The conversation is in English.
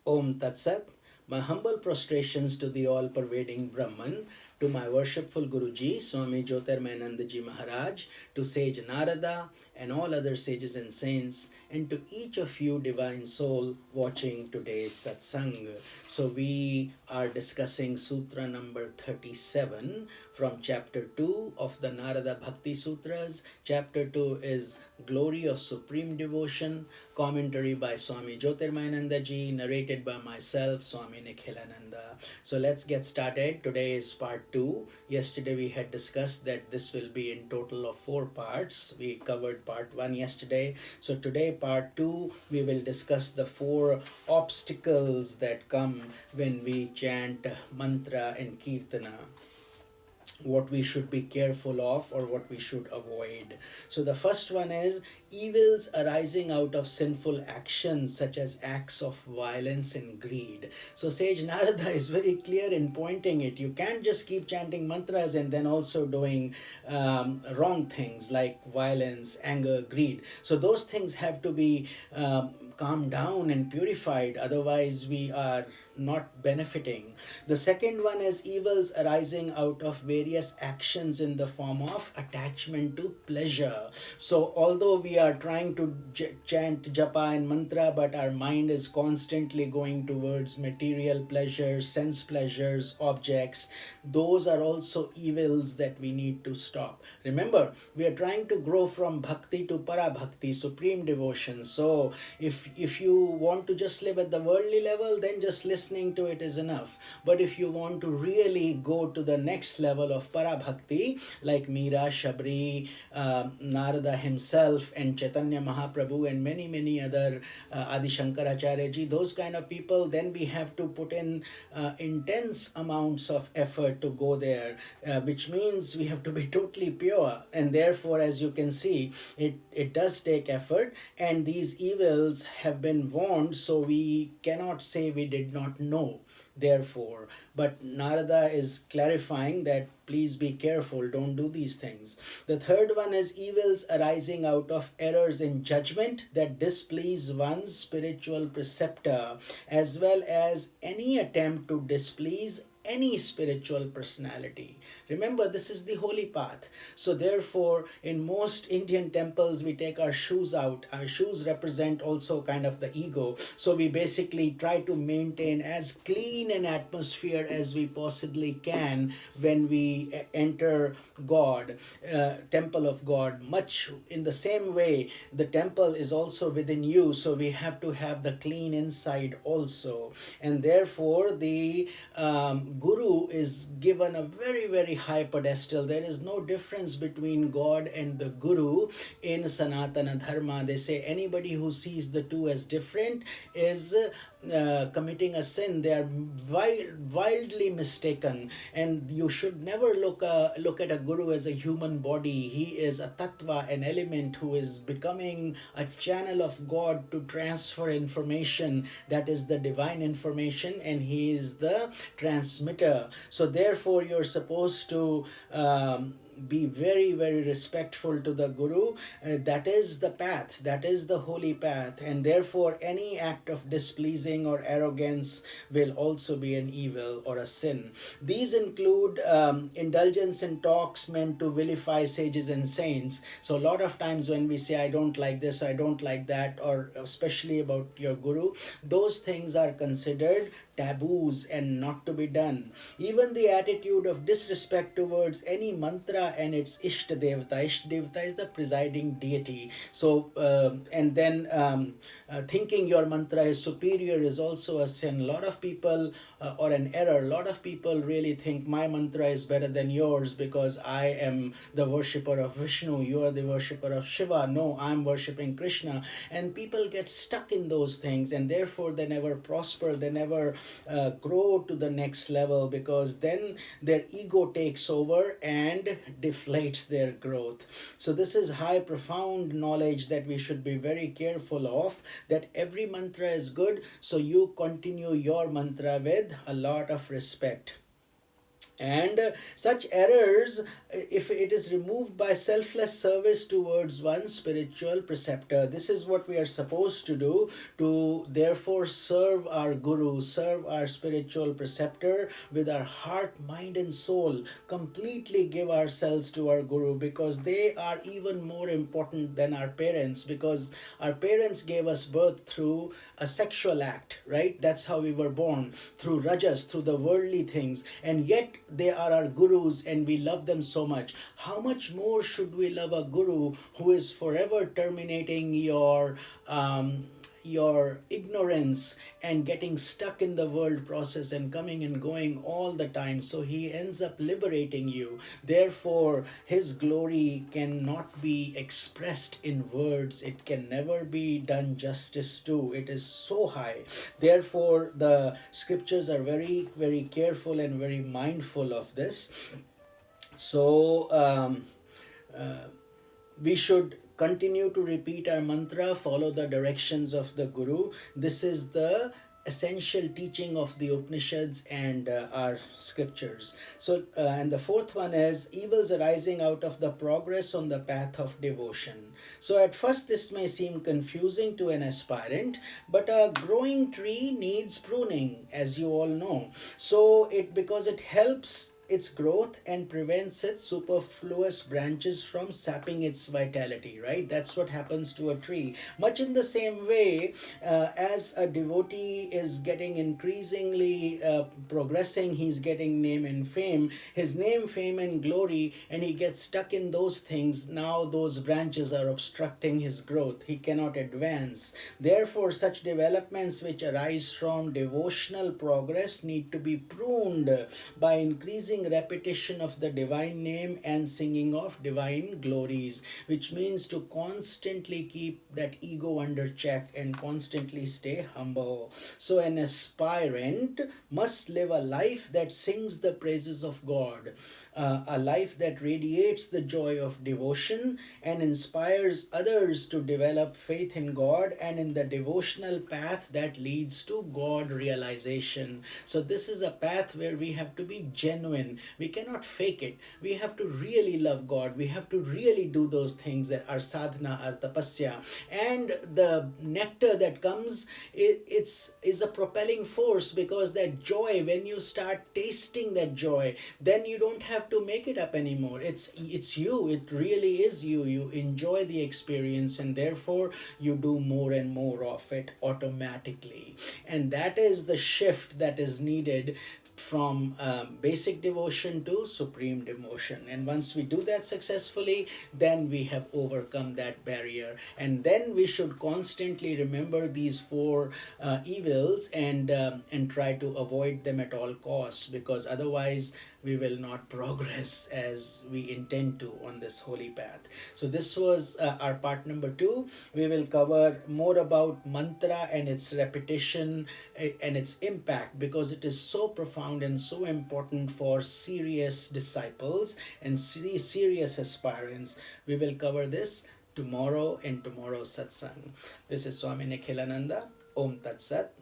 Om Tat Sat. My humble prostrations to the all-pervading Brahman, to my worshipful Guruji, Swami Jyotirmayanandaji Maharaj, to sage Narada and all other sages and saints, and to each of you divine soul watching today's satsang. So we are discussing Sutra number 37 from chapter 2 of the Narada Bhakti Sutras. Chapter 2 is Glory of Supreme Devotion, commentary by Swami Jyotirmayanandaji, narrated by myself, Swami Nikhilananda. So let's get started. Today is part 2. Yesterday we had discussed that this will be in total of 4 parts. We covered part 1 yesterday. So today, part 2, we will discuss the 4 obstacles that come when we chant mantra and kirtana, what we should be careful of or what we should avoid. So the first one is evils arising out of sinful actions such as acts of violence and greed. So Sage Narada is very clear in pointing it. You can't just keep chanting mantras and then also doing wrong things like violence, anger, greed. So those things have to be calmed down and purified, otherwise we are not benefiting. The second one is evils arising out of various actions in the form of attachment to pleasure. So although we are trying to chant japa and mantra, but our mind is constantly going towards material pleasures, sense pleasures, objects, those are also evils that we need to stop. Remember, we are trying to grow from bhakti to para bhakti, supreme devotion. So if you want to just live at the worldly level, then just listening to it is enough. But if you want to really go to the next level of para bhakti, like Meera, Shabri, Narada himself, and Chaitanya Mahaprabhu, and many other Adi Shankaracharya ji, those kind of people, then we have to put in intense amounts of effort to go there, which means we have to be totally pure. And therefore, as you can see, it does take effort, and these evils have been warned, so we cannot say we did not know. Therefore, but Narada is clarifying that please be careful, don't do these things. The third one is evils arising out of errors in judgment that displease one's spiritual preceptor, as well as any attempt to displease any spiritual personality. Remember, this is the holy path. So therefore, in most Indian temples, we take our shoes out. Our shoes represent also kind of the ego. So we basically try to maintain as clean an atmosphere as we possibly can when we enter God, temple of God. Much in the same way, the temple is also within you. So we have to have the clean inside also. And therefore, the Guru is given a very high pedestal. There is no difference between God and the Guru in Sanatan Dharma. They say anybody who sees the two as different is committing a sin. They are wildly mistaken, and you should never look at a guru as a human body. He is a tattva, an element who is becoming a channel of God to transfer information, that is the divine information, and he is the transmitter. So therefore you're supposed to be very respectful to the Guru. That is the path, that is the holy path, and therefore any act of displeasing or arrogance will also be an evil or a sin. These include indulgence in talks meant to vilify sages and saints. So a lot of times when we say I don't like this, I don't like that, or especially about your Guru, those things are considered taboos and not to be done. Even the attitude of disrespect towards any mantra and its Ishta Devata. Ishta Devata is the presiding deity. So, and then thinking your mantra is superior is also a sin. A lot of people, or an error, a lot of people really think my mantra is better than yours because I am the worshipper of Vishnu, you are the worshipper of Shiva. No, I'm worshipping Krishna. And people get stuck in those things, and therefore they never prosper, they never grow to the next level, because then their ego takes over and deflates their growth. So this is high profound knowledge that we should be very careful of, that every mantra is good, so you continue your mantra with a lot of respect. And such errors, if it is removed by selfless service towards one spiritual preceptor, this is what we are supposed to do, to therefore serve our guru, serve our spiritual preceptor with our heart, mind and soul, completely give ourselves to our guru, because they are even more important than our parents, because our parents gave us birth through a sexual act, right? That's how we were born, through rajas, through the worldly things, and yet they are our gurus and we love them so much. How much more should we love a guru who is forever terminating your ignorance and getting stuck in the world process and coming and going all the time? So he ends up liberating you. Therefore, his glory cannot be expressed in words. It can never be done justice to. It is so high. Therefore, the scriptures are very, very careful and very mindful of this. So, we should continue to repeat our mantra, follow the directions of the Guru. This is the essential teaching of the Upanishads and our scriptures. So, and the fourth one is evils arising out of the progress on the path of devotion. So, at first, this may seem confusing to an aspirant, but a growing tree needs pruning, as you all know. So, because it helps its growth and prevents its superfluous branches from sapping its vitality, right? That's what happens to a tree. Much in the same way, as a devotee is getting increasingly progressing, he's getting name and fame, his name, fame and glory, and he gets stuck in those things. Now those branches are obstructing his growth. He cannot advance. Therefore, such developments which arise from devotional progress need to be pruned by increasing repetition of the divine name and singing of divine glories, which means to constantly keep that ego under check and constantly stay humble. So an aspirant must live a life that sings the praises of God, a life that radiates the joy of devotion and inspires others to develop faith in God and in the devotional path that leads to God realization. So this is a path where we have to be genuine. We cannot fake it. We have to really love God. We have to really do those things that are sadhana, are tapasya. And the nectar that comes, is a propelling force, because that joy, when you start tasting that joy, then you don't have to make it up anymore. It's you. It really is you. You enjoy the experience and therefore you do more and more of it automatically. And that is the shift that is needed from basic devotion to supreme devotion. And once we do that successfully, then we have overcome that barrier. And then we should constantly remember these four evils and try to avoid them at all costs, because otherwise we will not progress as we intend to on this holy path. So this was our part number 2. We will cover more about mantra and its repetition and its impact, because it is so profound and so important for serious disciples and serious aspirants. We will cover this tomorrow in tomorrow's satsang. This is Swami Nikhilananda. Om Tat Sat.